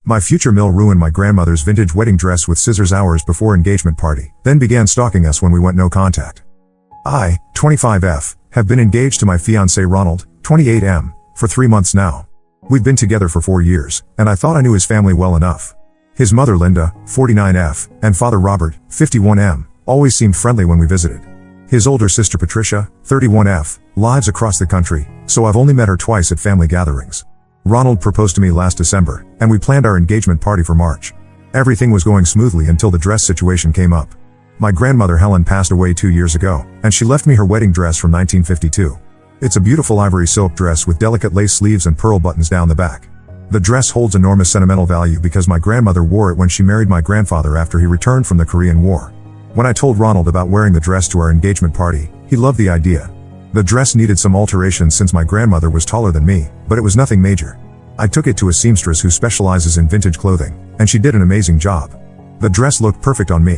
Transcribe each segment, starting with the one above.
My future Mill ruined my grandmother's vintage wedding dress with scissors hours before engagement party, then began stalking us when we went no contact. I, 25F, have been engaged to my fiancé Ronald, 28M, for 3 months now. We've been together for 4 years, and I thought I knew his family well enough. His mother Linda, 49F, and father Robert, 51M, always seemed friendly when we visited. His older sister Patricia, 31F, lives across the country, so I've only met her twice at family gatherings. Ronald proposed to me last December, and we planned our engagement party for March. Everything was going smoothly until the dress situation came up. My grandmother Helen passed away 2 years ago, and she left me her wedding dress from 1952. It's a beautiful ivory silk dress with delicate lace sleeves and pearl buttons down the back. The dress holds enormous sentimental value because my grandmother wore it when she married my grandfather after he returned from the Korean War. When I told Ronald about wearing the dress to our engagement party, he loved the idea. The dress needed some alterations since my grandmother was taller than me, but it was nothing major. I took it to a seamstress who specializes in vintage clothing, and she did an amazing job. The dress looked perfect on me.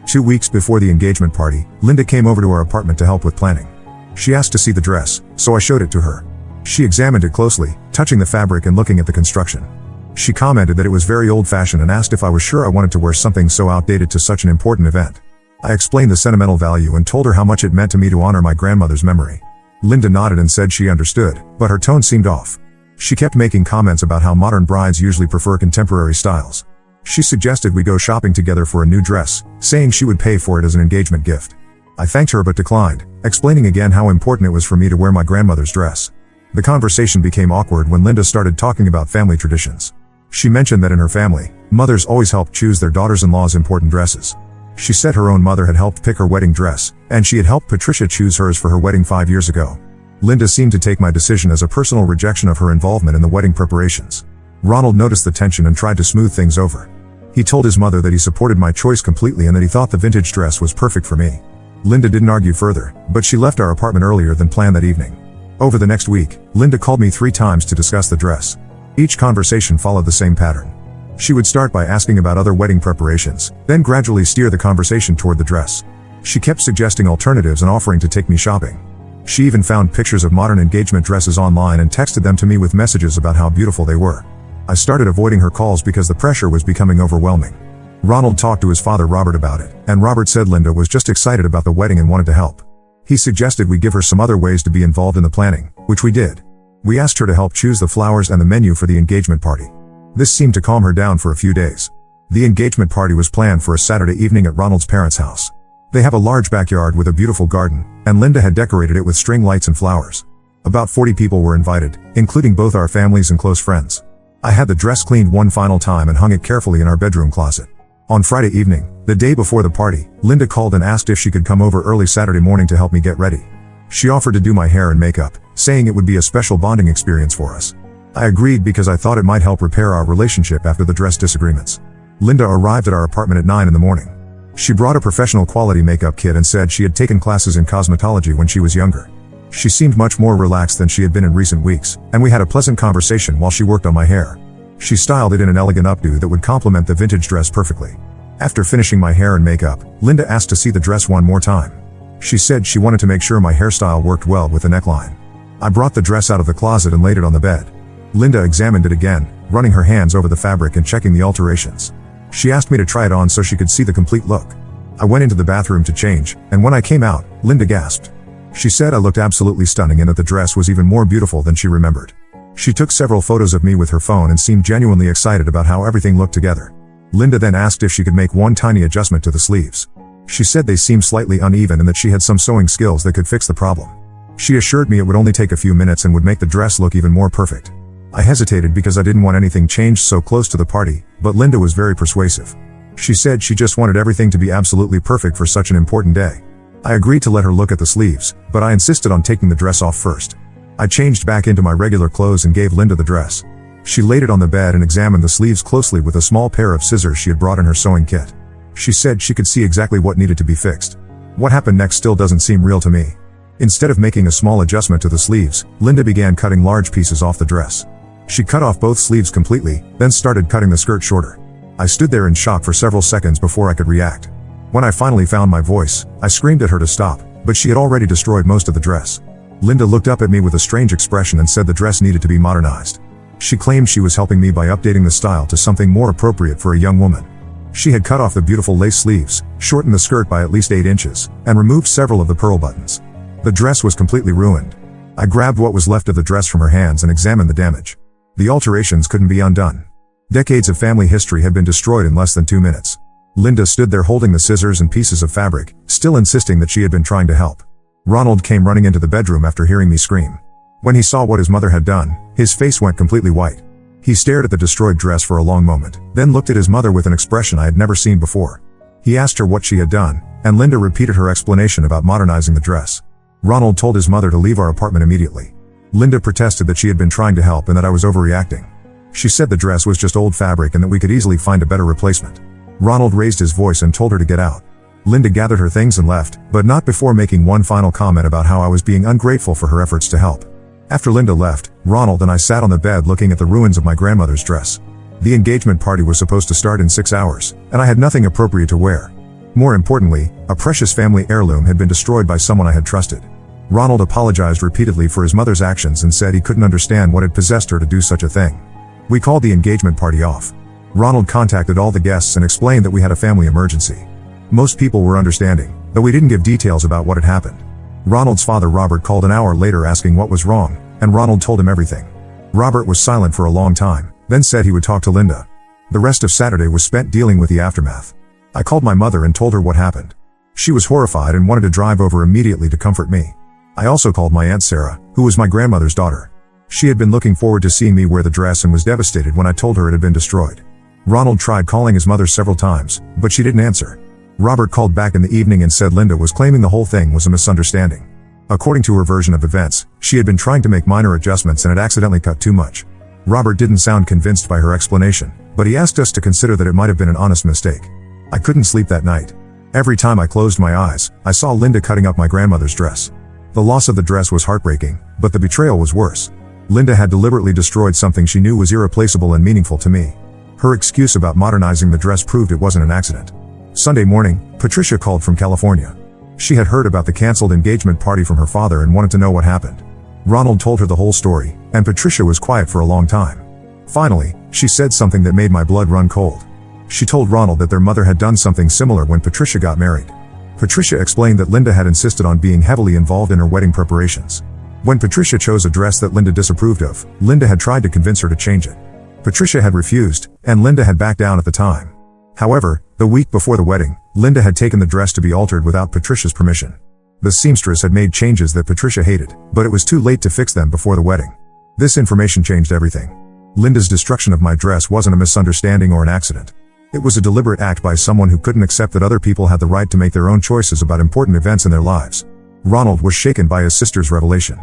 2 weeks before the engagement party, Linda came over to our apartment to help with planning. She asked to see the dress, so I showed it to her. She examined it closely, touching the fabric and looking at the construction. She commented that it was very old-fashioned and asked if I was sure I wanted to wear something so outdated to such an important event. I explained the sentimental value and told her how much it meant to me to honor my grandmother's memory. Linda nodded and said she understood, but her tone seemed off. She kept making comments about how modern brides usually prefer contemporary styles. She suggested we go shopping together for a new dress, saying she would pay for it as an engagement gift. I thanked her but declined, explaining again how important it was for me to wear my grandmother's dress. The conversation became awkward when Linda started talking about family traditions. She mentioned that in her family, mothers always helped choose their daughters-in-law's important dresses. She said her own mother had helped pick her wedding dress, and she had helped Patricia choose hers for her wedding 5 years ago. Linda seemed to take my decision as a personal rejection of her involvement in the wedding preparations. Ronald noticed the tension and tried to smooth things over. He told his mother that he supported my choice completely and that he thought the vintage dress was perfect for me. Linda didn't argue further, but she left our apartment earlier than planned that evening. Over the next week, Linda called me 3 times to discuss the dress. Each conversation followed the same pattern. She would start by asking about other wedding preparations, then gradually steer the conversation toward the dress. She kept suggesting alternatives and offering to take me shopping. She even found pictures of modern engagement dresses online and texted them to me with messages about how beautiful they were. I started avoiding her calls because the pressure was becoming overwhelming. Ronald talked to his father Robert about it, and Robert said Linda was just excited about the wedding and wanted to help. He suggested we give her some other ways to be involved in the planning, which we did. We asked her to help choose the flowers and the menu for the engagement party. This seemed to calm her down for a few days. The engagement party was planned for a Saturday evening at Ronald's parents' house. They have a large backyard with a beautiful garden, and Linda had decorated it with string lights and flowers. About 40 people were invited, including both our families and close friends. I had the dress cleaned one final time and hung it carefully in our bedroom closet. On Friday evening, the day before the party, Linda called and asked if she could come over early Saturday morning to help me get ready. She offered to do my hair and makeup, saying it would be a special bonding experience for us. I agreed because I thought it might help repair our relationship after the dress disagreements. Linda arrived at our apartment at 9 in the morning. She brought a professional quality makeup kit and said she had taken classes in cosmetology when she was younger. She seemed much more relaxed than she had been in recent weeks, and we had a pleasant conversation while she worked on my hair. She styled it in an elegant updo that would complement the vintage dress perfectly. After finishing my hair and makeup, Linda asked to see the dress one more time. She said she wanted to make sure my hairstyle worked well with the neckline. I brought the dress out of the closet and laid it on the bed. Linda examined it again, running her hands over the fabric and checking the alterations. She asked me to try it on so she could see the complete look. I went into the bathroom to change, and when I came out, Linda gasped. She said I looked absolutely stunning and that the dress was even more beautiful than she remembered. She took several photos of me with her phone and seemed genuinely excited about how everything looked together. Linda then asked if she could make one tiny adjustment to the sleeves. She said they seemed slightly uneven and that she had some sewing skills that could fix the problem. She assured me it would only take a few minutes and would make the dress look even more perfect. I hesitated because I didn't want anything changed so close to the party, but Linda was very persuasive. She said she just wanted everything to be absolutely perfect for such an important day. I agreed to let her look at the sleeves, but I insisted on taking the dress off first. I changed back into my regular clothes and gave Linda the dress. She laid it on the bed and examined the sleeves closely with a small pair of scissors she had brought in her sewing kit. She said she could see exactly what needed to be fixed. What happened next still doesn't seem real to me. Instead of making a small adjustment to the sleeves, Linda began cutting large pieces off the dress. She cut off both sleeves completely, then started cutting the skirt shorter. I stood there in shock for several seconds before I could react. When I finally found my voice, I screamed at her to stop, but she had already destroyed most of the dress. Linda looked up at me with a strange expression and said the dress needed to be modernized. She claimed she was helping me by updating the style to something more appropriate for a young woman. She had cut off the beautiful lace sleeves, shortened the skirt by at least 8 inches, and removed several of the pearl buttons. The dress was completely ruined. I grabbed what was left of the dress from her hands and examined the damage. The alterations couldn't be undone. Decades of family history had been destroyed in less than 2 minutes. Linda stood there holding the scissors and pieces of fabric, still insisting that she had been trying to help. Ronald came running into the bedroom after hearing me scream. When he saw what his mother had done, his face went completely white. He stared at the destroyed dress for a long moment, then looked at his mother with an expression I had never seen before. He asked her what she had done, and Linda repeated her explanation about modernizing the dress. Ronald told his mother to leave our apartment immediately. Linda protested that she had been trying to help and that I was overreacting. She said the dress was just old fabric and that we could easily find a better replacement. Ronald raised his voice and told her to get out. Linda gathered her things and left, but not before making one final comment about how I was being ungrateful for her efforts to help. After Linda left, Ronald and I sat on the bed looking at the ruins of my grandmother's dress. The engagement party was supposed to start in 6 hours, and I had nothing appropriate to wear. More importantly, a precious family heirloom had been destroyed by someone I had trusted. Ronald apologized repeatedly for his mother's actions and said he couldn't understand what had possessed her to do such a thing. We called the engagement party off. Ronald contacted all the guests and explained that we had a family emergency. Most people were understanding, though we didn't give details about what had happened. Ronald's father Robert called an hour later asking what was wrong, and Ronald told him everything. Robert was silent for a long time, then said he would talk to Linda. The rest of Saturday was spent dealing with the aftermath. I called my mother and told her what happened. She was horrified and wanted to drive over immediately to comfort me. I also called my Aunt Sarah, who was my grandmother's daughter. She had been looking forward to seeing me wear the dress and was devastated when I told her it had been destroyed. Ronald tried calling his mother several times, but she didn't answer. Robert called back in the evening and said Linda was claiming the whole thing was a misunderstanding. According to her version of events, she had been trying to make minor adjustments and had accidentally cut too much. Robert didn't sound convinced by her explanation, but he asked us to consider that it might have been an honest mistake. I couldn't sleep that night. Every time I closed my eyes, I saw Linda cutting up my grandmother's dress. The loss of the dress was heartbreaking, but the betrayal was worse. Linda had deliberately destroyed something she knew was irreplaceable and meaningful to me. Her excuse about modernizing the dress proved it wasn't an accident. Sunday morning, Patricia called from California. She had heard about the canceled engagement party from her father and wanted to know what happened. Ronald told her the whole story, and Patricia was quiet for a long time. Finally, she said something that made my blood run cold. She told Ronald that their mother had done something similar when Patricia got married. Patricia explained that Linda had insisted on being heavily involved in her wedding preparations. When Patricia chose a dress that Linda disapproved of, Linda had tried to convince her to change it. Patricia had refused, and Linda had backed down at the time. However, the week before the wedding, Linda had taken the dress to be altered without Patricia's permission. The seamstress had made changes that Patricia hated, but it was too late to fix them before the wedding. This information changed everything. Linda's destruction of my dress wasn't a misunderstanding or an accident. It was a deliberate act by someone who couldn't accept that other people had the right to make their own choices about important events in their lives. Ronald was shaken by his sister's revelation.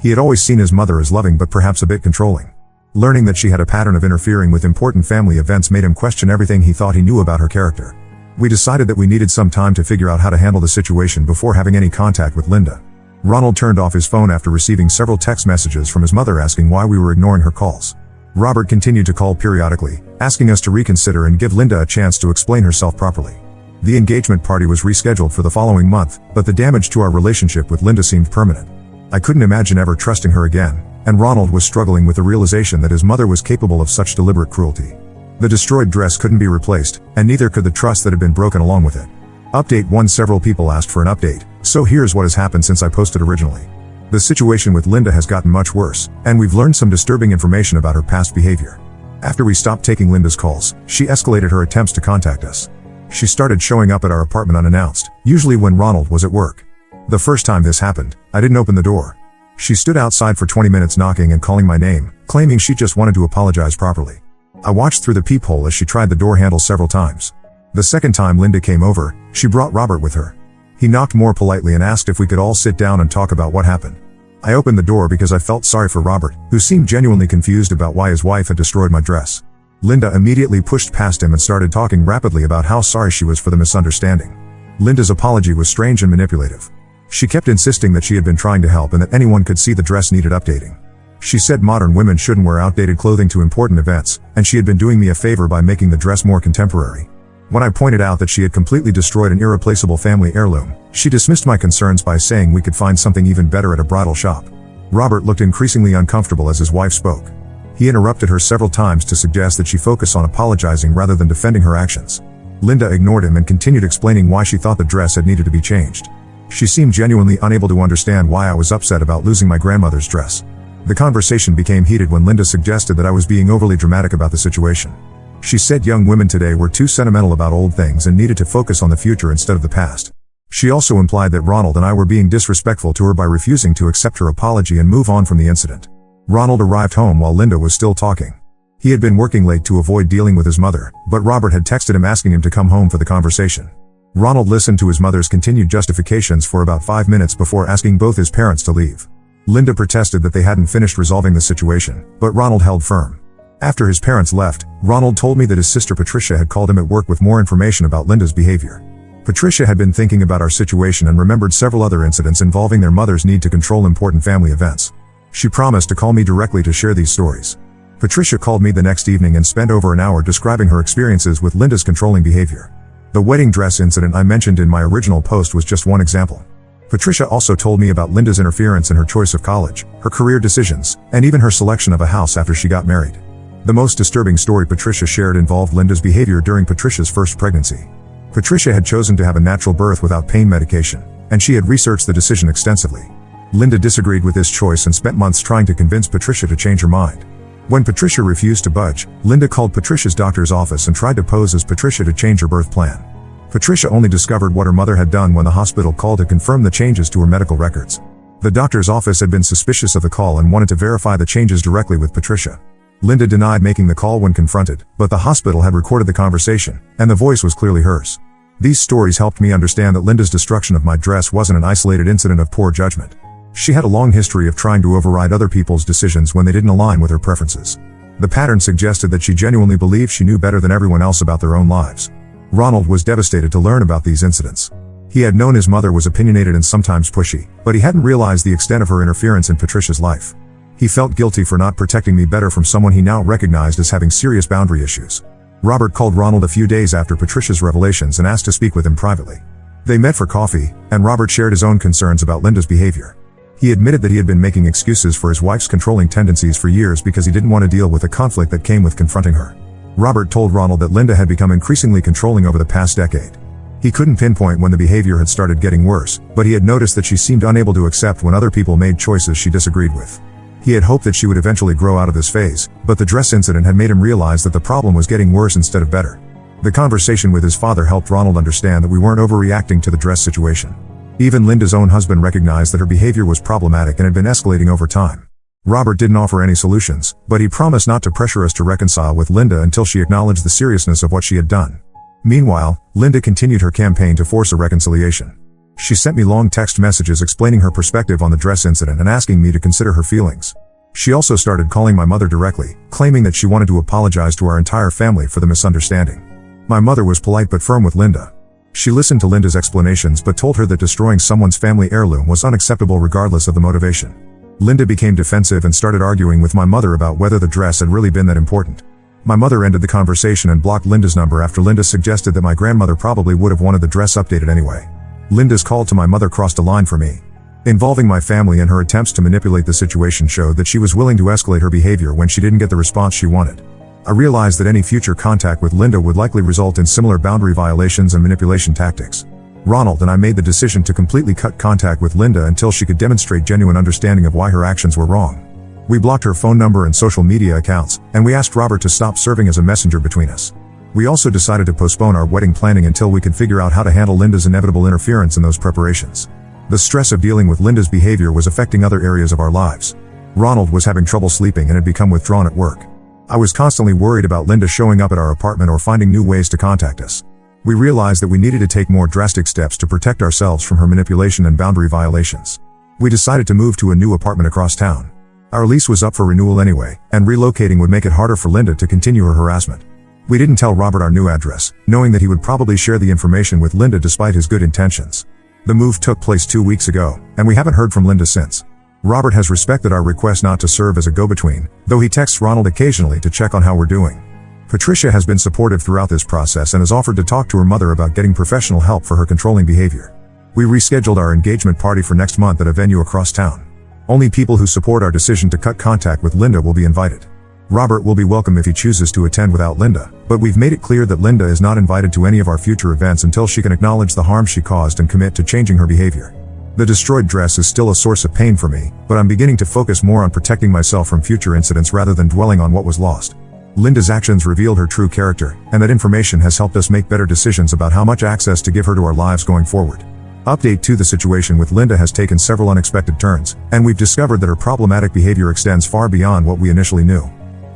He had always seen his mother as loving but perhaps a bit controlling. Learning that she had a pattern of interfering with important family events made him question everything he thought he knew about her character. We decided that we needed some time to figure out how to handle the situation before having any contact with Linda. Ronald turned off his phone after receiving several text messages from his mother asking why we were ignoring her calls. Robert continued to call periodically, asking us to reconsider and give Linda a chance to explain herself properly. The engagement party was rescheduled for the following month, but the damage to our relationship with Linda seemed permanent. I couldn't imagine ever trusting her again, and Ronald was struggling with the realization that his mother was capable of such deliberate cruelty. The destroyed dress couldn't be replaced, and neither could the trust that had been broken along with it. Update 1. Several people asked for an update, so here's what has happened since I posted originally. The situation with Linda has gotten much worse, and we've learned some disturbing information about her past behavior. After we stopped taking Linda's calls, she escalated her attempts to contact us. She started showing up at our apartment unannounced, usually when Ronald was at work. The first time this happened, I didn't open the door. She stood outside for 20 minutes knocking and calling my name, claiming she just wanted to apologize properly. I watched through the peephole as she tried the door handle several times. The second time Linda came over, she brought Robert with her. He knocked more politely and asked if we could all sit down and talk about what happened. I opened the door because I felt sorry for Robert, who seemed genuinely confused about why his wife had destroyed my dress. Linda immediately pushed past him and started talking rapidly about how sorry she was for the misunderstanding. Linda's apology was strange and manipulative. She kept insisting that she had been trying to help and that anyone could see the dress needed updating. She said modern women shouldn't wear outdated clothing to important events, and she had been doing me a favor by making the dress more contemporary. When I pointed out that she had completely destroyed an irreplaceable family heirloom, she dismissed my concerns by saying we could find something even better at a bridal shop. Robert looked increasingly uncomfortable as his wife spoke. He interrupted her several times to suggest that she focus on apologizing rather than defending her actions. Linda ignored him and continued explaining why she thought the dress had needed to be changed. She seemed genuinely unable to understand why I was upset about losing my grandmother's dress. The conversation became heated when Linda suggested that I was being overly dramatic about the situation. She said young women today were too sentimental about old things and needed to focus on the future instead of the past. She also implied that Ronald and I were being disrespectful to her by refusing to accept her apology and move on from the incident. Ronald arrived home while Linda was still talking. He had been working late to avoid dealing with his mother, but Robert had texted him asking him to come home for the conversation. Ronald listened to his mother's continued justifications for about 5 minutes before asking both his parents to leave. Linda protested that they hadn't finished resolving the situation, but Ronald held firm. After his parents left, Ronald told me that his sister Patricia had called him at work with more information about Linda's behavior. Patricia had been thinking about our situation and remembered several other incidents involving their mother's need to control important family events. She promised to call me directly to share these stories. Patricia called me the next evening and spent over an hour describing her experiences with Linda's controlling behavior. The wedding dress incident I mentioned in my original post was just one example. Patricia also told me about Linda's interference in her choice of college, her career decisions, and even her selection of a house after she got married. The most disturbing story Patricia shared involved Linda's behavior during Patricia's first pregnancy. Patricia had chosen to have a natural birth without pain medication, and she had researched the decision extensively. Linda disagreed with this choice and spent months trying to convince Patricia to change her mind. When Patricia refused to budge, Linda called Patricia's doctor's office and tried to pose as Patricia to change her birth plan. Patricia only discovered what her mother had done when the hospital called to confirm the changes to her medical records. The doctor's office had been suspicious of the call and wanted to verify the changes directly with Patricia. Linda denied making the call when confronted, but the hospital had recorded the conversation, and the voice was clearly hers. These stories helped me understand that Linda's destruction of my dress wasn't an isolated incident of poor judgment. She had a long history of trying to override other people's decisions when they didn't align with her preferences. The pattern suggested that she genuinely believed she knew better than everyone else about their own lives. Ronald was devastated to learn about these incidents. He had known his mother was opinionated and sometimes pushy, but he hadn't realized the extent of her interference in Patricia's life. He felt guilty for not protecting me better from someone he now recognized as having serious boundary issues. Robert called Ronald a few days after Patricia's revelations and asked to speak with him privately. They met for coffee, and Robert shared his own concerns about Linda's behavior. He admitted that he had been making excuses for his wife's controlling tendencies for years because he didn't want to deal with the conflict that came with confronting her. Robert told Ronald that Linda had become increasingly controlling over the past decade. He couldn't pinpoint when the behavior had started getting worse, but he had noticed that she seemed unable to accept when other people made choices she disagreed with. He had hoped that she would eventually grow out of this phase, but the dress incident had made him realize that the problem was getting worse instead of better. The conversation with his father helped Ronald understand that we weren't overreacting to the dress situation. Even Linda's own husband recognized that her behavior was problematic and had been escalating over time. Robert didn't offer any solutions, but he promised not to pressure us to reconcile with Linda until she acknowledged the seriousness of what she had done. Meanwhile, Linda continued her campaign to force a reconciliation. She sent me long text messages explaining her perspective on the dress incident and asking me to consider her feelings. She also started calling my mother directly, claiming that she wanted to apologize to our entire family for the misunderstanding. My mother was polite but firm with Linda. She listened to Linda's explanations but told her that destroying someone's family heirloom was unacceptable regardless of the motivation. Linda became defensive and started arguing with my mother about whether the dress had really been that important. My mother ended the conversation and blocked Linda's number after Linda suggested that my grandmother probably would have wanted the dress updated anyway. Linda's call to my mother crossed a line for me. Involving my family and her attempts to manipulate the situation showed that she was willing to escalate her behavior when she didn't get the response she wanted. I realized that any future contact with Linda would likely result in similar boundary violations and manipulation tactics. Ronald and I made the decision to completely cut contact with Linda until she could demonstrate genuine understanding of why her actions were wrong. We blocked her phone number and social media accounts, and we asked Robert to stop serving as a messenger between us. We also decided to postpone our wedding planning until we could figure out how to handle Linda's inevitable interference in those preparations. The stress of dealing with Linda's behavior was affecting other areas of our lives. Ronald was having trouble sleeping and had become withdrawn at work. I was constantly worried about Linda showing up at our apartment or finding new ways to contact us. We realized that we needed to take more drastic steps to protect ourselves from her manipulation and boundary violations. We decided to move to a new apartment across town. Our lease was up for renewal anyway, and relocating would make it harder for Linda to continue her harassment. We didn't tell Robert our new address, knowing that he would probably share the information with Linda despite his good intentions. The move took place 2 weeks ago, and we haven't heard from Linda since. Robert has respected our request not to serve as a go-between, though he texts Ronald occasionally to check on how we're doing. Patricia has been supportive throughout this process and has offered to talk to her mother about getting professional help for her controlling behavior. We rescheduled our engagement party for next month at a venue across town. Only people who support our decision to cut contact with Linda will be invited. Robert will be welcome if he chooses to attend without Linda, but we've made it clear that Linda is not invited to any of our future events until she can acknowledge the harm she caused and commit to changing her behavior. The destroyed dress is still a source of pain for me, but I'm beginning to focus more on protecting myself from future incidents rather than dwelling on what was lost. Linda's actions revealed her true character, and that information has helped us make better decisions about how much access to give her to our lives going forward. Update 2: the situation with Linda has taken several unexpected turns, and we've discovered that her problematic behavior extends far beyond what we initially knew.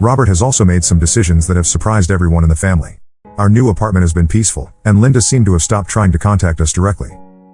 Robert has also made some decisions that have surprised everyone in the family. Our new apartment has been peaceful, and Linda seemed to have stopped trying to contact us directly.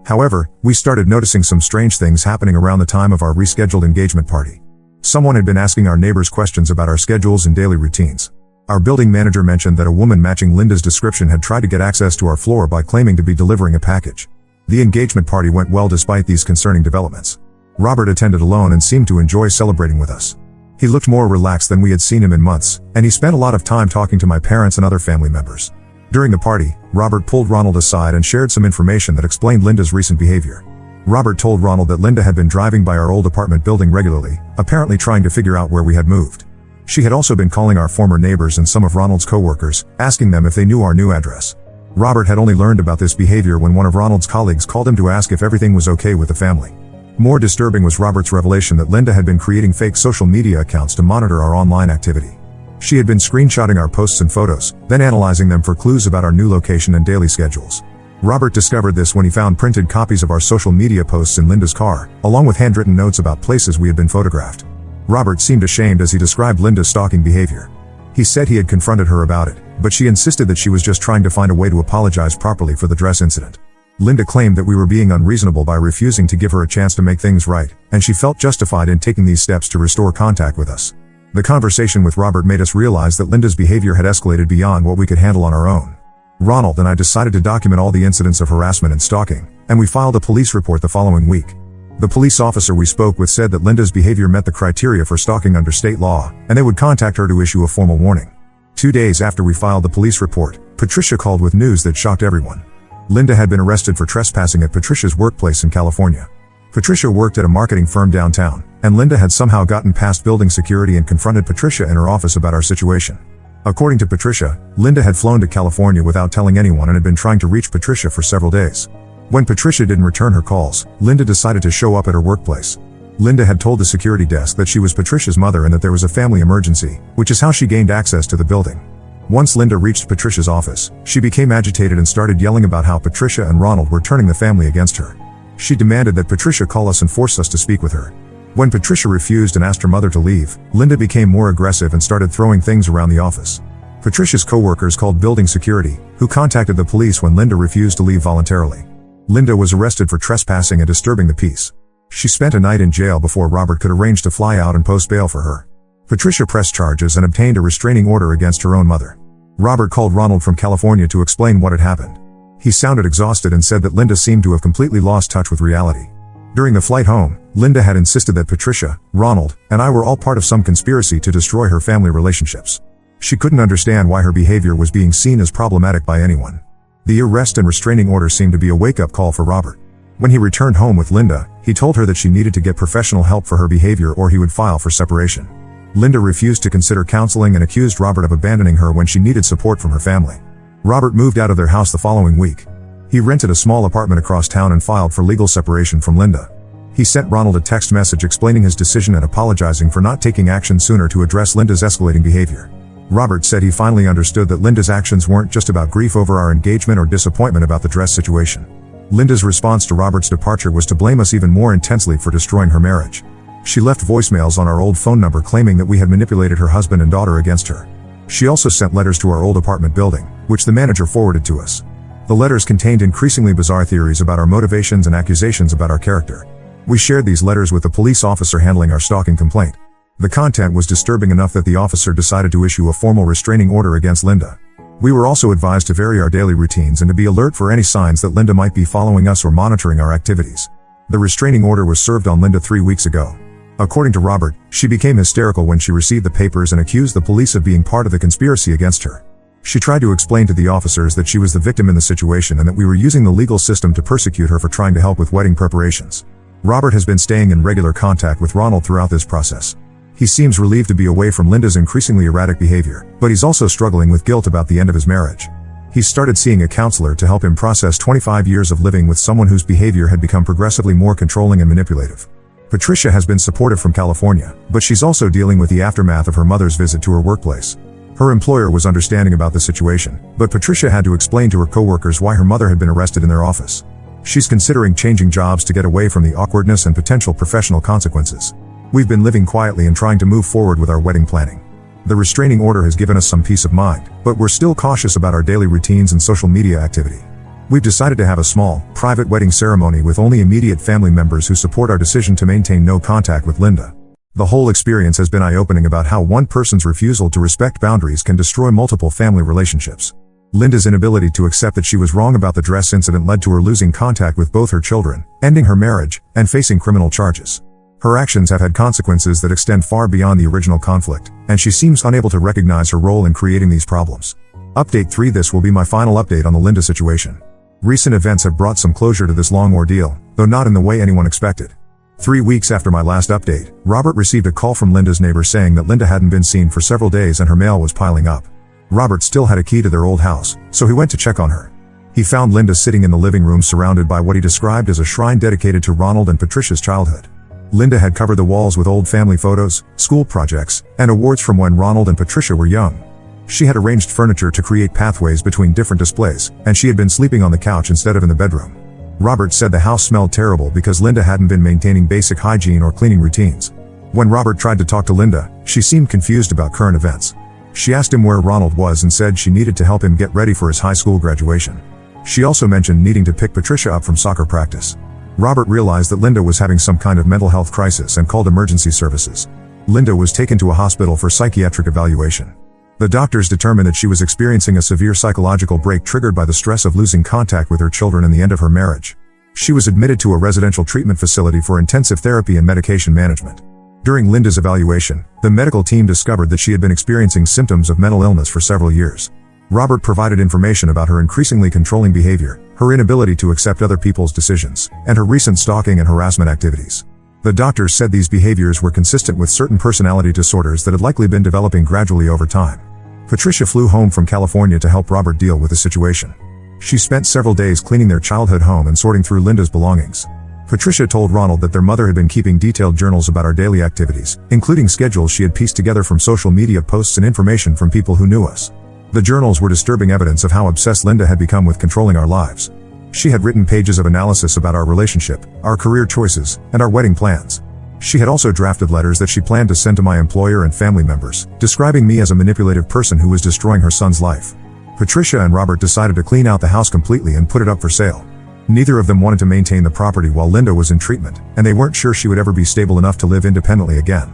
However, we started noticing some strange things happening around the time of our rescheduled engagement party. Someone had been asking our neighbors questions about our schedules and daily routines. Our building manager mentioned that a woman matching Linda's description had tried to get access to our floor by claiming to be delivering a package. The engagement party went well despite these concerning developments. Robert attended alone and seemed to enjoy celebrating with us. He looked more relaxed than we had seen him in months, and he spent a lot of time talking to my parents and other family members. During the party, Robert pulled Ronald aside and shared some information that explained Linda's recent behavior. Robert told Ronald that Linda had been driving by our old apartment building regularly, apparently trying to figure out where we had moved. She had also been calling our former neighbors and some of Ronald's co-workers, asking them if they knew our new address. Robert had only learned about this behavior when one of Ronald's colleagues called him to ask if everything was okay with the family. More disturbing was Robert's revelation that Linda had been creating fake social media accounts to monitor our online activity. She had been screenshotting our posts and photos, then analyzing them for clues about our new location and daily schedules. Robert discovered this when he found printed copies of our social media posts in Linda's car, along with handwritten notes about places we had been photographed. Robert seemed ashamed as he described Linda's stalking behavior. He said he had confronted her about it, but she insisted that she was just trying to find a way to apologize properly for the dress incident. Linda claimed that we were being unreasonable by refusing to give her a chance to make things right, and she felt justified in taking these steps to restore contact with us. The conversation with Robert made us realize that Linda's behavior had escalated beyond what we could handle on our own. Ronald and I decided to document all the incidents of harassment and stalking, and we filed a police report the following week. The police officer we spoke with said that Linda's behavior met the criteria for stalking under state law, and they would contact her to issue a formal warning. 2 days after we filed the police report, Patricia called with news that shocked everyone. Linda had been arrested for trespassing at Patricia's workplace in California. Patricia worked at a marketing firm downtown, and Linda had somehow gotten past building security and confronted Patricia in her office about our situation. According to Patricia, Linda had flown to California without telling anyone and had been trying to reach Patricia for several days. When Patricia didn't return her calls, Linda decided to show up at her workplace. Linda had told the security desk that she was Patricia's mother and that there was a family emergency, which is how she gained access to the building. Once Linda reached Patricia's office, she became agitated and started yelling about how Patricia and Ronald were turning the family against her. She demanded that Patricia call us and force us to speak with her. When Patricia refused and asked her mother to leave, Linda became more aggressive and started throwing things around the office. Patricia's co-workers called building security, who contacted the police when Linda refused to leave voluntarily. Linda was arrested for trespassing and disturbing the peace. She spent a night in jail before Robert could arrange to fly out and post bail for her. Patricia pressed charges and obtained a restraining order against her own mother. Robert called Ronald from California to explain what had happened. He sounded exhausted and said that Linda seemed to have completely lost touch with reality. During the flight home, Linda had insisted that Patricia, Ronald, and I were all part of some conspiracy to destroy her family relationships. She couldn't understand why her behavior was being seen as problematic by anyone. The arrest and restraining order seemed to be a wake-up call for Robert. When he returned home with Linda, he told her that she needed to get professional help for her behavior or he would file for separation. Linda refused to consider counseling and accused Robert of abandoning her when she needed support from her family. Robert moved out of their house the following week. He rented a small apartment across town and filed for legal separation from Linda. He sent Ronald a text message explaining his decision and apologizing for not taking action sooner to address Linda's escalating behavior. Robert said he finally understood that Linda's actions weren't just about grief over our engagement or disappointment about the dress situation. Linda's response to Robert's departure was to blame us even more intensely for destroying her marriage. She left voicemails on our old phone number claiming that we had manipulated her husband and daughter against her. She also sent letters to our old apartment building, which the manager forwarded to us. The letters contained increasingly bizarre theories about our motivations and accusations about our character. We shared these letters with the police officer handling our stalking complaint. The content was disturbing enough that the officer decided to issue a formal restraining order against Linda. We were also advised to vary our daily routines and to be alert for any signs that Linda might be following us or monitoring our activities. The restraining order was served on Linda 3 weeks ago. According to Robert, she became hysterical when she received the papers and accused the police of being part of the conspiracy against her. She tried to explain to the officers that she was the victim in the situation and that we were using the legal system to persecute her for trying to help with wedding preparations. Robert has been staying in regular contact with Ronald throughout this process. He seems relieved to be away from Linda's increasingly erratic behavior, but he's also struggling with guilt about the end of his marriage. He's started seeing a counselor to help him process 25 years of living with someone whose behavior had become progressively more controlling and manipulative. Patricia has been supportive from California, but she's also dealing with the aftermath of her mother's visit to her workplace. Her employer was understanding about the situation, but Patricia had to explain to her coworkers why her mother had been arrested in their office. She's considering changing jobs to get away from the awkwardness and potential professional consequences. We've been living quietly and trying to move forward with our wedding planning. The restraining order has given us some peace of mind, but we're still cautious about our daily routines and social media activity. We've decided to have a small, private wedding ceremony with only immediate family members who support our decision to maintain no contact with Linda. The whole experience has been eye-opening about how one person's refusal to respect boundaries can destroy multiple family relationships. Linda's inability to accept that she was wrong about the dress incident led to her losing contact with both her children, ending her marriage, and facing criminal charges. Her actions have had consequences that extend far beyond the original conflict, and she seems unable to recognize her role in creating these problems. Update 3. This will be my final update on the Linda situation. Recent events have brought some closure to this long ordeal, though not in the way anyone expected. 3 weeks after my last update, Robert received a call from Linda's neighbor saying that Linda hadn't been seen for several days and her mail was piling up. Robert still had a key to their old house, so he went to check on her. He found Linda sitting in the living room surrounded by what he described as a shrine dedicated to Ronald and Patricia's childhood. Linda had covered the walls with old family photos, school projects, and awards from when Ronald and Patricia were young. She had arranged furniture to create pathways between different displays, and she had been sleeping on the couch instead of in the bedroom. Robert said the house smelled terrible because Linda hadn't been maintaining basic hygiene or cleaning routines. When Robert tried to talk to Linda, she seemed confused about current events. She asked him where Ronald was and said she needed to help him get ready for his high school graduation. She also mentioned needing to pick Patricia up from soccer practice. Robert realized that Linda was having some kind of mental health crisis and called emergency services. Linda was taken to a hospital for psychiatric evaluation. The doctors determined that she was experiencing a severe psychological break triggered by the stress of losing contact with her children and the end of her marriage. She was admitted to a residential treatment facility for intensive therapy and medication management. During Linda's evaluation, the medical team discovered that she had been experiencing symptoms of mental illness for several years. Robert provided information about her increasingly controlling behavior, her inability to accept other people's decisions, and her recent stalking and harassment activities. The doctors said these behaviors were consistent with certain personality disorders that had likely been developing gradually over time. Patricia flew home from California to help Robert deal with the situation. She spent several days cleaning their childhood home and sorting through Linda's belongings. Patricia told Ronald that their mother had been keeping detailed journals about our daily activities, including schedules she had pieced together from social media posts and information from people who knew us. The journals were disturbing evidence of how obsessed Linda had become with controlling our lives. She had written pages of analysis about our relationship, our career choices, and our wedding plans. She had also drafted letters that she planned to send to my employer and family members, describing me as a manipulative person who was destroying her son's life. Patricia and Robert decided to clean out the house completely and put it up for sale. Neither of them wanted to maintain the property while Linda was in treatment, and they weren't sure she would ever be stable enough to live independently again.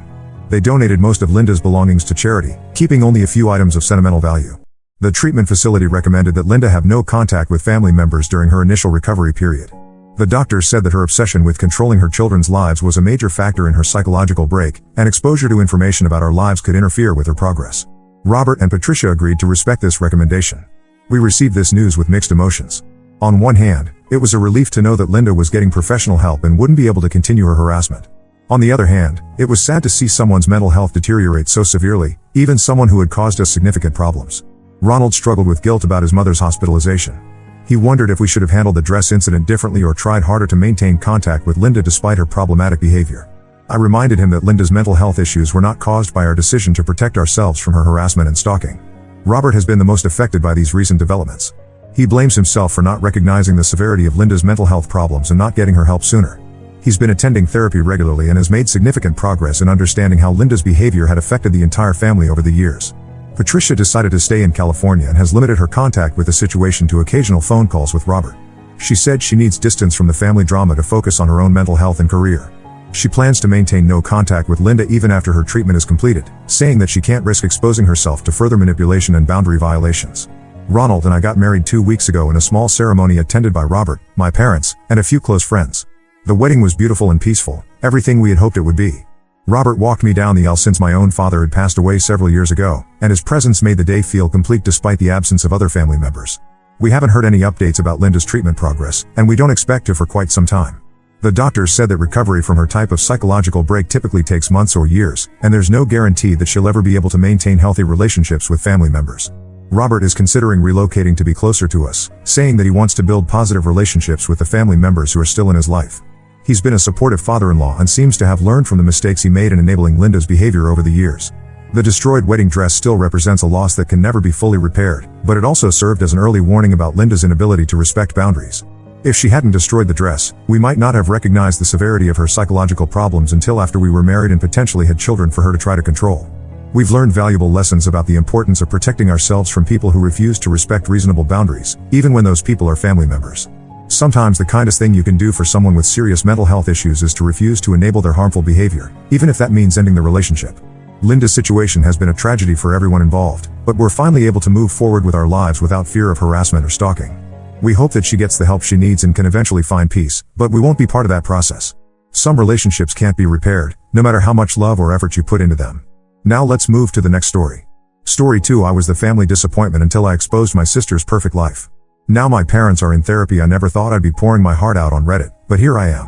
They donated most of Linda's belongings to charity, keeping only a few items of sentimental value. The treatment facility recommended that Linda have no contact with family members during her initial recovery period. The doctors said that her obsession with controlling her children's lives was a major factor in her psychological break, and exposure to information about our lives could interfere with her progress. Robert and Patricia agreed to respect this recommendation. We received this news with mixed emotions. On one hand, it was a relief to know that Linda was getting professional help and wouldn't be able to continue her harassment. On the other hand, it was sad to see someone's mental health deteriorate so severely, even someone who had caused us significant problems. Ronald struggled with guilt about his mother's hospitalization. He wondered if we should have handled the dress incident differently or tried harder to maintain contact with Linda despite her problematic behavior. I reminded him that Linda's mental health issues were not caused by our decision to protect ourselves from her harassment and stalking. Robert has been the most affected by these recent developments. He blames himself for not recognizing the severity of Linda's mental health problems and not getting her help sooner. He's been attending therapy regularly and has made significant progress in understanding how Linda's behavior had affected the entire family over the years. Patricia decided to stay in California and has limited her contact with the situation to occasional phone calls with Robert. She said she needs distance from the family drama to focus on her own mental health and career. She plans to maintain no contact with Linda even after her treatment is completed, saying that she can't risk exposing herself to further manipulation and boundary violations. Ronald and I got married 2 weeks ago in a small ceremony attended by Robert, my parents, and a few close friends. The wedding was beautiful and peaceful, everything we had hoped it would be. Robert walked me down the aisle since my own father had passed away several years ago, and his presence made the day feel complete despite the absence of other family members. We haven't heard any updates about Linda's treatment progress, and we don't expect to for quite some time. The doctors said that recovery from her type of psychological break typically takes months or years, and there's no guarantee that she'll ever be able to maintain healthy relationships with family members. Robert is considering relocating to be closer to us, saying that he wants to build positive relationships with the family members who are still in his life. He's been a supportive father-in-law and seems to have learned from the mistakes he made in enabling Linda's behavior over the years. The destroyed wedding dress still represents a loss that can never be fully repaired, but it also served as an early warning about Linda's inability to respect boundaries. If she hadn't destroyed the dress, we might not have recognized the severity of her psychological problems until after we were married and potentially had children for her to try to control. We've learned valuable lessons about the importance of protecting ourselves from people who refuse to respect reasonable boundaries, even when those people are family members. Sometimes the kindest thing you can do for someone with serious mental health issues is to refuse to enable their harmful behavior, even if that means ending the relationship. Linda's situation has been a tragedy for everyone involved, but we're finally able to move forward with our lives without fear of harassment or stalking. We hope that she gets the help she needs and can eventually find peace, but we won't be part of that process. Some relationships can't be repaired, no matter how much love or effort you put into them. Now let's move to the next story. Story 2. I was the family disappointment until I exposed my sister's perfect life. Now my parents are in therapy. I never thought I'd be pouring my heart out on Reddit, but here I am.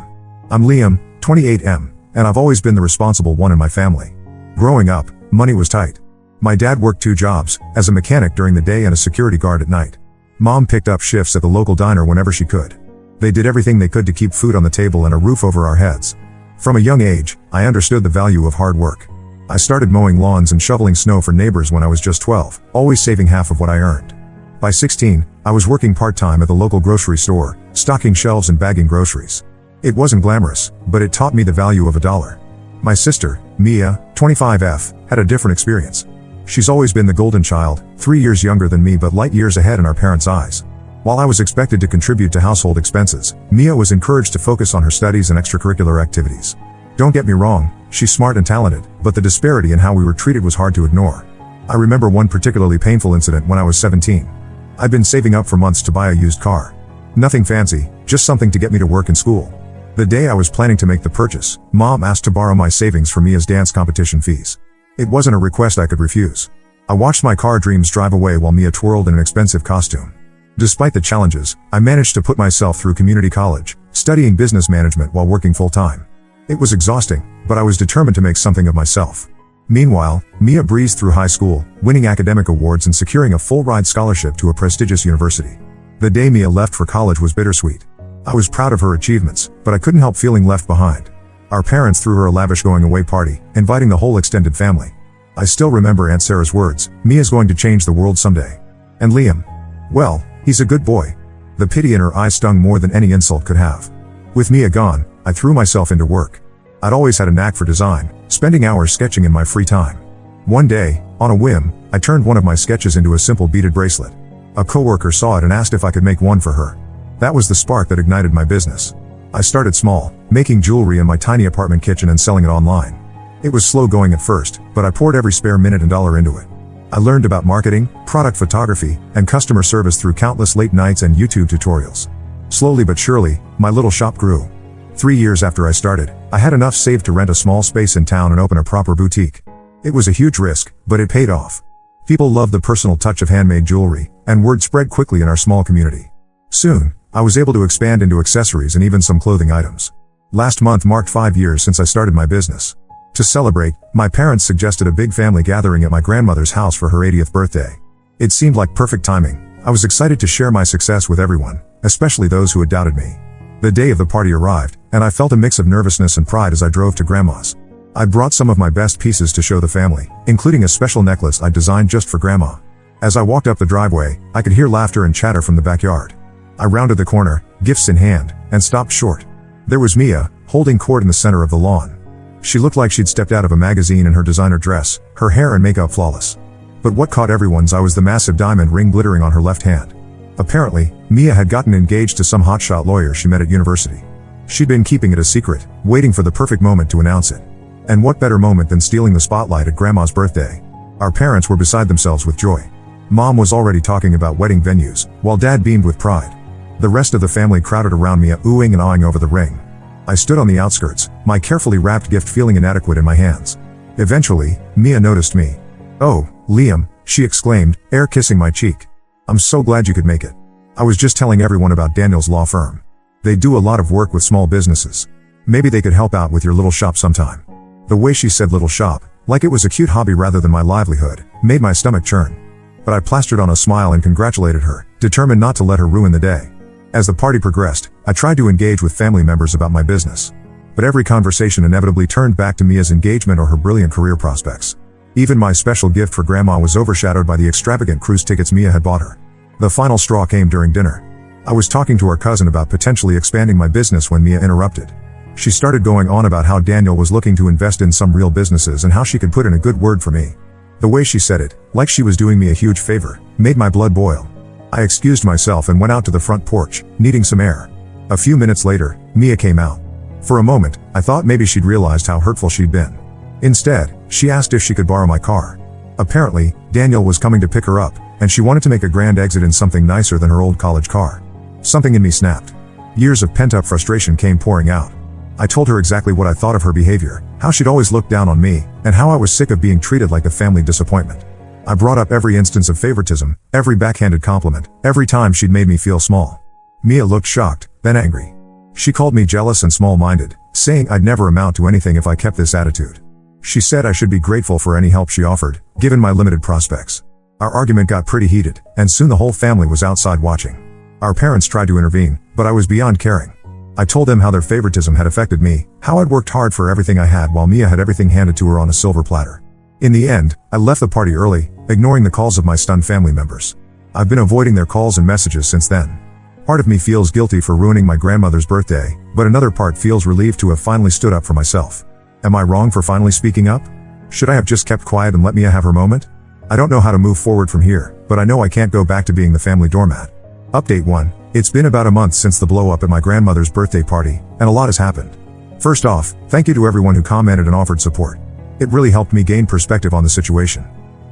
I'm Liam, 28M, and I've always been the responsible one in my family. Growing up, money was tight. My dad worked 2 jobs, as a mechanic during the day and a security guard at night. Mom picked up shifts at the local diner whenever she could. They did everything they could to keep food on the table and a roof over our heads. From a young age, I understood the value of hard work. I started mowing lawns and shoveling snow for neighbors when I was just 12, always saving half of what I earned. By 16, I was working part-time at the local grocery store, stocking shelves and bagging groceries. It wasn't glamorous, but it taught me the value of $1. My sister, Mia, 25F, had a different experience. She's always been the golden child, 3 years younger than me but light years ahead in our parents' eyes. While I was expected to contribute to household expenses, Mia was encouraged to focus on her studies and extracurricular activities. Don't get me wrong, she's smart and talented, but the disparity in how we were treated was hard to ignore. I remember one particularly painful incident when I was 17. I'd been saving up for months to buy a used car. Nothing fancy, just something to get me to work and school. The day I was planning to make the purchase, Mom asked to borrow my savings for Mia's dance competition fees. It wasn't a request I could refuse. I watched my car dreams drive away while Mia twirled in an expensive costume. Despite the challenges, I managed to put myself through community college, studying business management while working full-time. It was exhausting, but I was determined to make something of myself. Meanwhile, Mia breezed through high school, winning academic awards and securing a full-ride scholarship to a prestigious university. The day Mia left for college was bittersweet. I was proud of her achievements, but I couldn't help feeling left behind. Our parents threw her a lavish going-away party, inviting the whole extended family. I still remember Aunt Sarah's words, "Mia's going to change the world someday." And Liam? Well, he's a good boy. The pity in her eyes stung more than any insult could have. With Mia gone, I threw myself into work. I'd always had a knack for design, spending hours sketching in my free time. One day, on a whim, I turned one of my sketches into a simple beaded bracelet. A coworker saw it and asked if I could make one for her. That was the spark that ignited my business. I started small, making jewelry in my tiny apartment kitchen and selling it online. It was slow going at first, but I poured every spare minute and dollar into it. I learned about marketing, product photography, and customer service through countless late nights and YouTube tutorials. Slowly but surely, my little shop grew. 3 years after I started, I had enough saved to rent a small space in town and open a proper boutique. It was a huge risk, but it paid off. People loved the personal touch of handmade jewelry, and word spread quickly in our small community. Soon, I was able to expand into accessories and even some clothing items. Last month marked 5 years since I started my business. To celebrate, my parents suggested a big family gathering at my grandmother's house for her 80th birthday. It seemed like perfect timing. I was excited to share my success with everyone, especially those who had doubted me. The day of the party arrived, and I felt a mix of nervousness and pride as I drove to Grandma's. I brought some of my best pieces to show the family, including a special necklace I designed just for Grandma. As I walked up the driveway, I could hear laughter and chatter from the backyard. I rounded the corner, gifts in hand, and stopped short. There was Mia, holding court in the center of the lawn. She looked like she'd stepped out of a magazine in her designer dress, her hair and makeup flawless. But what caught everyone's eye was the massive diamond ring glittering on her left hand. Apparently, Mia had gotten engaged to some hotshot lawyer she met at university. She'd been keeping it a secret, waiting for the perfect moment to announce it. And what better moment than stealing the spotlight at Grandma's birthday? Our parents were beside themselves with joy. Mom was already talking about wedding venues, while Dad beamed with pride. The rest of the family crowded around me, oohing and awing over the ring. I stood on the outskirts, my carefully wrapped gift feeling inadequate in my hands. Eventually, Mia noticed me. "Oh, Liam," she exclaimed, kissing my cheek. "I'm so glad you could make it. I was just telling everyone about Daniel's law firm." They do a lot of work with small businesses. Maybe they could help out with your little shop sometime. The way she said little shop, like it was a cute hobby rather than my livelihood, made my stomach churn. But I plastered on a smile and congratulated her, determined not to let her ruin the day. As the party progressed, I tried to engage with family members about my business. But every conversation inevitably turned back to Mia's engagement or her brilliant career prospects. Even my special gift for Grandma was overshadowed by the extravagant cruise tickets Mia had bought her. The final straw came during dinner. I was talking to our cousin about potentially expanding my business when Mia interrupted. She started going on about how Daniel was looking to invest in some real businesses and how she could put in a good word for me. The way she said it, like she was doing me a huge favor, made my blood boil. I excused myself and went out to the front porch, needing some air. A few minutes later, Mia came out. For a moment, I thought maybe she'd realized how hurtful she'd been. Instead, she asked if she could borrow my car. Apparently, Daniel was coming to pick her up, and she wanted to make a grand exit in something nicer than her old college car. Something in me snapped. Years of pent-up frustration came pouring out. I told her exactly what I thought of her behavior, how she'd always looked down on me, and how I was sick of being treated like a family disappointment. I brought up every instance of favoritism, every backhanded compliment, every time she'd made me feel small. Mia looked shocked, then angry. She called me jealous and small-minded, saying I'd never amount to anything if I kept this attitude. She said I should be grateful for any help she offered, given my limited prospects. Our argument got pretty heated, and soon the whole family was outside watching. Our parents tried to intervene, but I was beyond caring. I told them how their favoritism had affected me, how I'd worked hard for everything I had while Mia had everything handed to her on a silver platter. In the end, I left the party early, ignoring the calls of my stunned family members. I've been avoiding their calls and messages since then. Part of me feels guilty for ruining my grandmother's birthday, but another part feels relieved to have finally stood up for myself. Am I wrong for finally speaking up? Should I have just kept quiet and let Mia have her moment? I don't know how to move forward from here, but I know I can't go back to being the family doormat. Update 1. It's been about a month since the blow-up at my grandmother's birthday party, and a lot has happened. First off, thank you to everyone who commented and offered support. It really helped me gain perspective on the situation.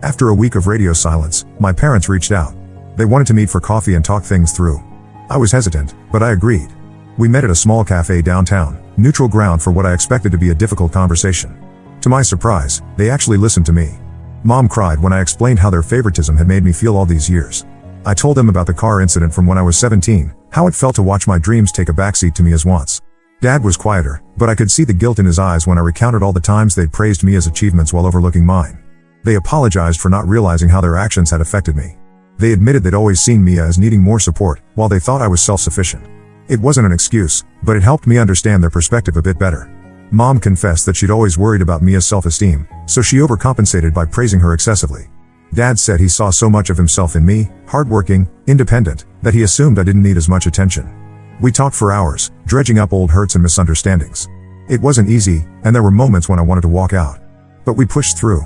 After a week of radio silence, my parents reached out. They wanted to meet for coffee and talk things through. I was hesitant, but I agreed. We met at a small cafe downtown, neutral ground for what I expected to be a difficult conversation. To my surprise, they actually listened to me. Mom cried when I explained how their favoritism had made me feel all these years. I told them about the car incident from when I was 17, how it felt to watch my dreams take a backseat to Mia's wants. Dad was quieter, but I could see the guilt in his eyes when I recounted all the times they'd praised Mia's achievements while overlooking mine. They apologized for not realizing how their actions had affected me. They admitted they'd always seen Mia as needing more support, while they thought I was self-sufficient. It wasn't an excuse, but it helped me understand their perspective a bit better. Mom confessed that she'd always worried about Mia's self-esteem, so she overcompensated by praising her excessively. Dad said he saw so much of himself in me, hardworking, independent, that he assumed I didn't need as much attention. We talked for hours, dredging up old hurts and misunderstandings. It wasn't easy, and there were moments when I wanted to walk out. But we pushed through.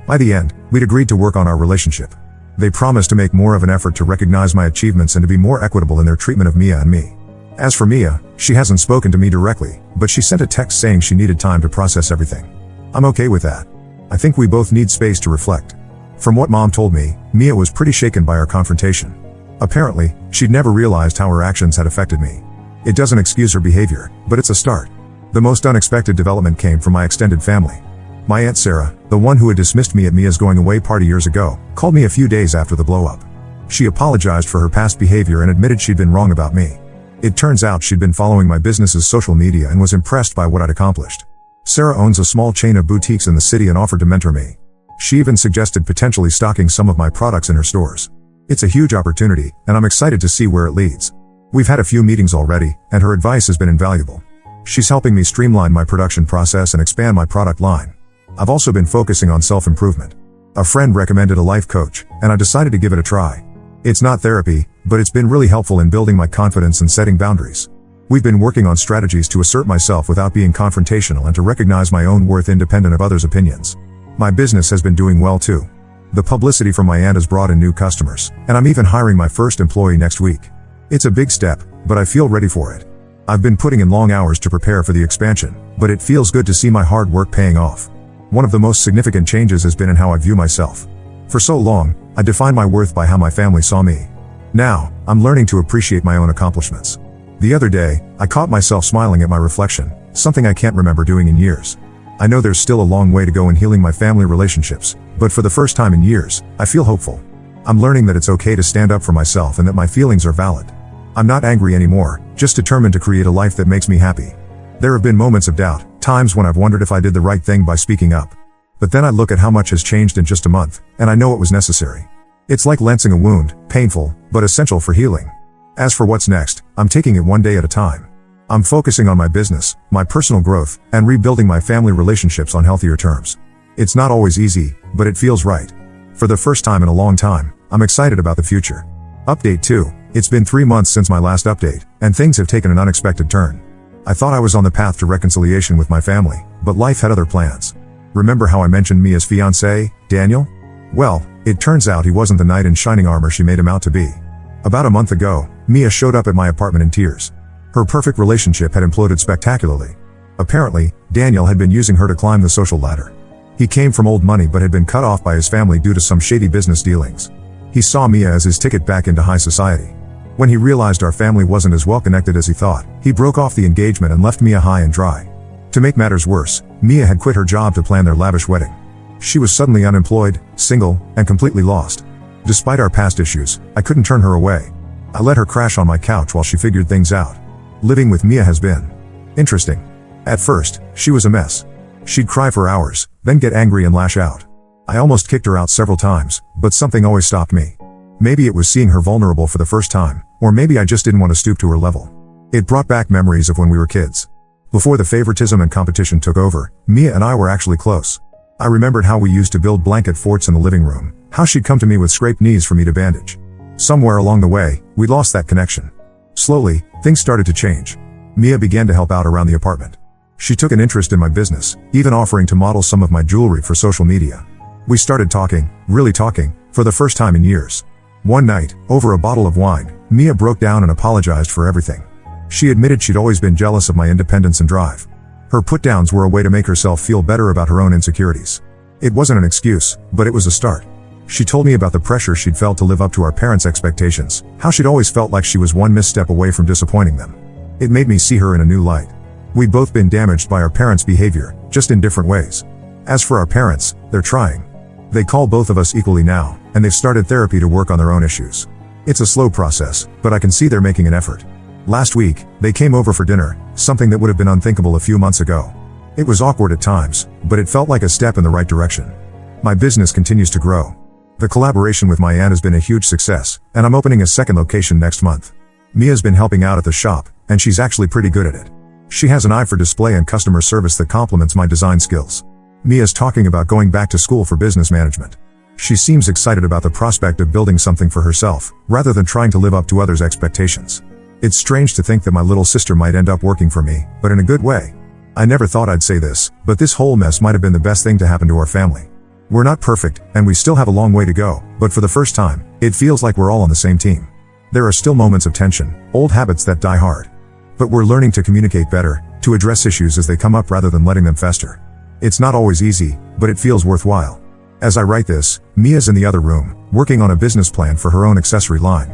By the end, we'd agreed to work on our relationship. They promised to make more of an effort to recognize my achievements and to be more equitable in their treatment of Mia and me. As for Mia, she hasn't spoken to me directly, but she sent a text saying she needed time to process everything. I'm okay with that. I think we both need space to reflect. From what Mom told me, Mia was pretty shaken by our confrontation. Apparently, she'd never realized how her actions had affected me. It doesn't excuse her behavior, but it's a start. The most unexpected development came from my extended family. My Aunt Sarah, the one who had dismissed me at Mia's going away party years ago, called me a few days after the blow-up. She apologized for her past behavior and admitted she'd been wrong about me. It turns out she'd been following my business's social media and was impressed by what I'd accomplished. Sarah owns a small chain of boutiques in the city and offered to mentor me. She even suggested potentially stocking some of my products in her stores. It's a huge opportunity, and I'm excited to see where it leads. We've had a few meetings already, and her advice has been invaluable. She's helping me streamline my production process and expand my product line. I've also been focusing on self-improvement. A friend recommended a life coach, and I decided to give it a try. It's not therapy, but it's been really helpful in building my confidence and setting boundaries. We've been working on strategies to assert myself without being confrontational and to recognize my own worth independent of others' opinions. My business has been doing well too. The publicity from my aunt has brought in new customers, and I'm even hiring my first employee next week. It's a big step, but I feel ready for it. I've been putting in long hours to prepare for the expansion, but it feels good to see my hard work paying off. One of the most significant changes has been in how I view myself. For so long, I defined my worth by how my family saw me. Now, I'm learning to appreciate my own accomplishments. The other day, I caught myself smiling at my reflection, something I can't remember doing in years. I know there's still a long way to go in healing my family relationships, but for the first time in years, I feel hopeful. I'm learning that it's okay to stand up for myself and that my feelings are valid. I'm not angry anymore, just determined to create a life that makes me happy. There have been moments of doubt, times when I've wondered if I did the right thing by speaking up. But then I look at how much has changed in just a month, and I know it was necessary. It's like lancing a wound, painful, but essential for healing. As for what's next, I'm taking it one day at a time. I'm focusing on my business, my personal growth, and rebuilding my family relationships on healthier terms. It's not always easy, but it feels right. For the first time in a long time, I'm excited about the future. Update 2. It's been 3 months since my last update, and things have taken an unexpected turn. I thought I was on the path to reconciliation with my family, but life had other plans. Remember how I mentioned Mia's fiancé, Daniel? Well, it turns out he wasn't the knight in shining armor she made him out to be. About a month ago, Mia showed up at my apartment in tears. Her perfect relationship had imploded spectacularly. Apparently, Daniel had been using her to climb the social ladder. He came from old money but had been cut off by his family due to some shady business dealings. He saw Mia as his ticket back into high society. When he realized our family wasn't as well connected as he thought, he broke off the engagement and left Mia high and dry. To make matters worse, Mia had quit her job to plan their lavish wedding. She was suddenly unemployed, single, and completely lost. Despite our past issues, I couldn't turn her away. I let her crash on my couch while she figured things out. Living with Mia has been interesting. At first, she was a mess. She'd cry for hours, then get angry and lash out. I almost kicked her out several times, but something always stopped me. Maybe it was seeing her vulnerable for the first time, or maybe I just didn't want to stoop to her level. It brought back memories of when we were kids. Before the favoritism and competition took over, Mia and I were actually close. I remembered how we used to build blanket forts in the living room, how she'd come to me with scraped knees for me to bandage. Somewhere along the way, we lost that connection. Slowly, things started to change. Mia began to help out around the apartment. She took an interest in my business, even offering to model some of my jewelry for social media. We started talking, really talking, for the first time in years. One night, over a bottle of wine, Mia broke down and apologized for everything. She admitted she'd always been jealous of my independence and drive. Her put-downs were a way to make herself feel better about her own insecurities. It wasn't an excuse, but it was a start. She told me about the pressure she'd felt to live up to our parents' expectations, how she'd always felt like she was one misstep away from disappointing them. It made me see her in a new light. We'd both been damaged by our parents' behavior, just in different ways. As for our parents, they're trying. They call both of us equally now, and they've started therapy to work on their own issues. It's a slow process, but I can see they're making an effort. Last week, they came over for dinner, something that would have been unthinkable a few months ago. It was awkward at times, but it felt like a step in the right direction. My business continues to grow. The collaboration with my aunt has been a huge success, and I'm opening a second location next month. Mia's been helping out at the shop, and she's actually pretty good at it. She has an eye for display and customer service that complements my design skills. Mia's talking about going back to school for business management. She seems excited about the prospect of building something for herself, rather than trying to live up to others' expectations. It's strange to think that my little sister might end up working for me, but in a good way. I never thought I'd say this, but this whole mess might have been the best thing to happen to our family. We're not perfect, and we still have a long way to go, but for the first time, it feels like we're all on the same team. There are still moments of tension, old habits that die hard. But we're learning to communicate better, to address issues as they come up rather than letting them fester. It's not always easy, but it feels worthwhile. As I write this, Mia's in the other room, working on a business plan for her own accessory line.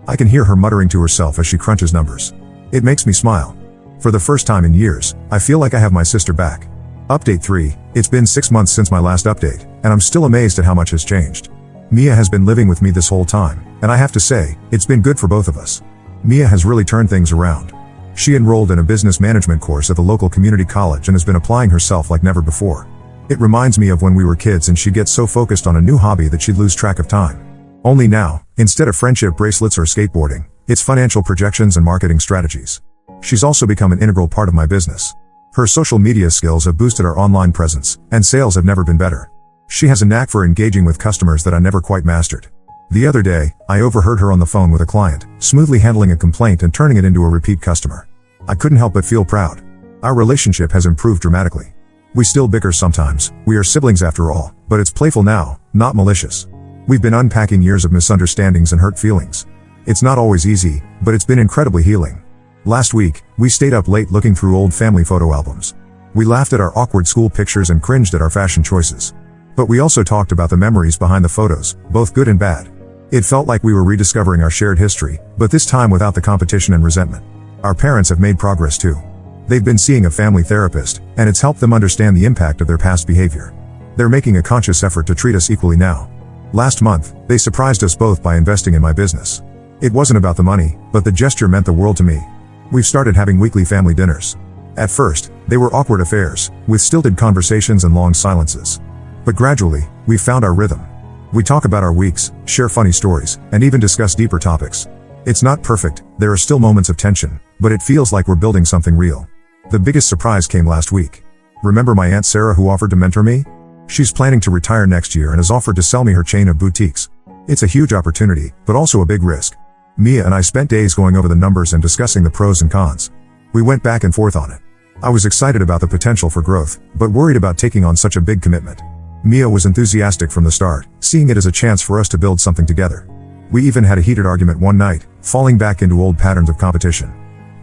I can hear her muttering to herself as she crunches numbers. It makes me smile. For the first time in years, I feel like I have my sister back. Update 3, it's been 6 months since my last update, and I'm still amazed at how much has changed. Mia has been living with me this whole time, and I have to say, it's been good for both of us. Mia has really turned things around. She enrolled in a business management course at the local community college and has been applying herself like never before. It reminds me of when we were kids and she'd get so focused on a new hobby that she'd lose track of time. Only now, instead of friendship bracelets or skateboarding, it's financial projections and marketing strategies. She's also become an integral part of my business. Her social media skills have boosted our online presence, and sales have never been better. She has a knack for engaging with customers that I never quite mastered. The other day, I overheard her on the phone with a client, smoothly handling a complaint and turning it into a repeat customer. I couldn't help but feel proud. Our relationship has improved dramatically. We still bicker sometimes, we are siblings after all, but it's playful now, not malicious. We've been unpacking years of misunderstandings and hurt feelings. It's not always easy, but it's been incredibly healing. Last week, we stayed up late looking through old family photo albums. We laughed at our awkward school pictures and cringed at our fashion choices. But we also talked about the memories behind the photos, both good and bad. It felt like we were rediscovering our shared history, but this time without the competition and resentment. Our parents have made progress too. They've been seeing a family therapist, and it's helped them understand the impact of their past behavior. They're making a conscious effort to treat us equally now. Last month, they surprised us both by investing in my business. It wasn't about the money, but the gesture meant the world to me. We've started having weekly family dinners. At first, they were awkward affairs, with stilted conversations and long silences. But gradually, we've found our rhythm. We talk about our weeks, share funny stories, and even discuss deeper topics. It's not perfect, there are still moments of tension, but it feels like we're building something real. The biggest surprise came last week. Remember my Aunt Sarah who offered to mentor me? She's planning to retire next year and has offered to sell me her chain of boutiques. It's a huge opportunity, but also a big risk. Mia and I spent days going over the numbers and discussing the pros and cons. We went back and forth on it. I was excited about the potential for growth, but worried about taking on such a big commitment. Mia was enthusiastic from the start, seeing it as a chance for us to build something together. We even had a heated argument one night, falling back into old patterns of competition.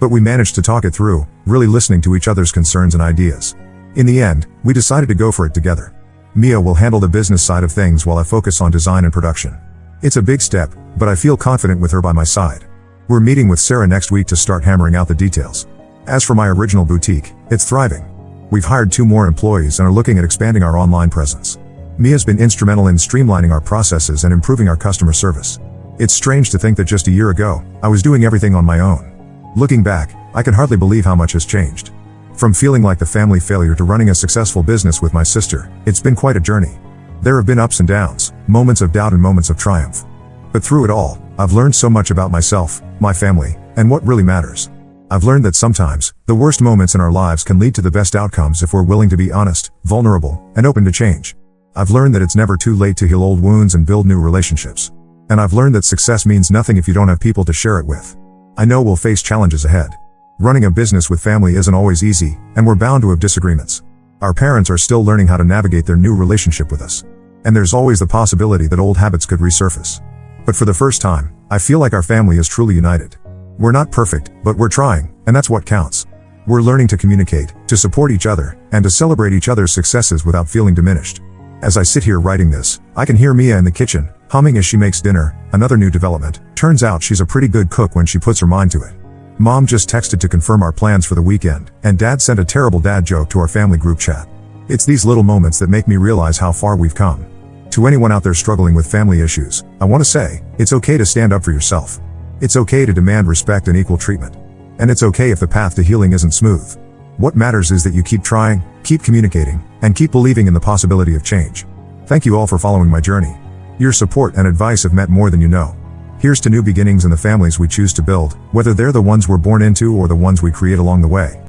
But we managed to talk it through, really listening to each other's concerns and ideas. In the end, we decided to go for it together. Mia will handle the business side of things while I focus on design and production. It's a big step, but I feel confident with her by my side. We're meeting with Sarah next week to start hammering out the details. As for my original boutique, it's thriving. We've hired 2 more employees and are looking at expanding our online presence. Mia's been instrumental in streamlining our processes and improving our customer service. It's strange to think that just a year ago, I was doing everything on my own. Looking back, I can hardly believe how much has changed. From feeling like the family failure to running a successful business with my sister, it's been quite a journey. There have been ups and downs, moments of doubt and moments of triumph. But through it all, I've learned so much about myself, my family, and what really matters. I've learned that sometimes, the worst moments in our lives can lead to the best outcomes if we're willing to be honest, vulnerable, and open to change. I've learned that it's never too late to heal old wounds and build new relationships. And I've learned that success means nothing if you don't have people to share it with. I know we'll face challenges ahead. Running a business with family isn't always easy, and we're bound to have disagreements. Our parents are still learning how to navigate their new relationship with us. And there's always the possibility that old habits could resurface. But for the first time, I feel like our family is truly united. We're not perfect, but we're trying, and that's what counts. We're learning to communicate, to support each other, and to celebrate each other's successes without feeling diminished. As I sit here writing this, I can hear Mia in the kitchen, humming as she makes dinner. Another new development. Turns out she's a pretty good cook when she puts her mind to it. Mom just texted to confirm our plans for the weekend, and Dad sent a terrible dad joke to our family group chat. It's these little moments that make me realize how far we've come. To anyone out there struggling with family issues, I want to say, it's okay to stand up for yourself. It's okay to demand respect and equal treatment. And it's okay if the path to healing isn't smooth. What matters is that you keep trying, keep communicating, and keep believing in the possibility of change. Thank you all for following my journey. Your support and advice have meant more than you know. Here's to new beginnings in the families we choose to build, whether they're the ones we're born into or the ones we create along the way.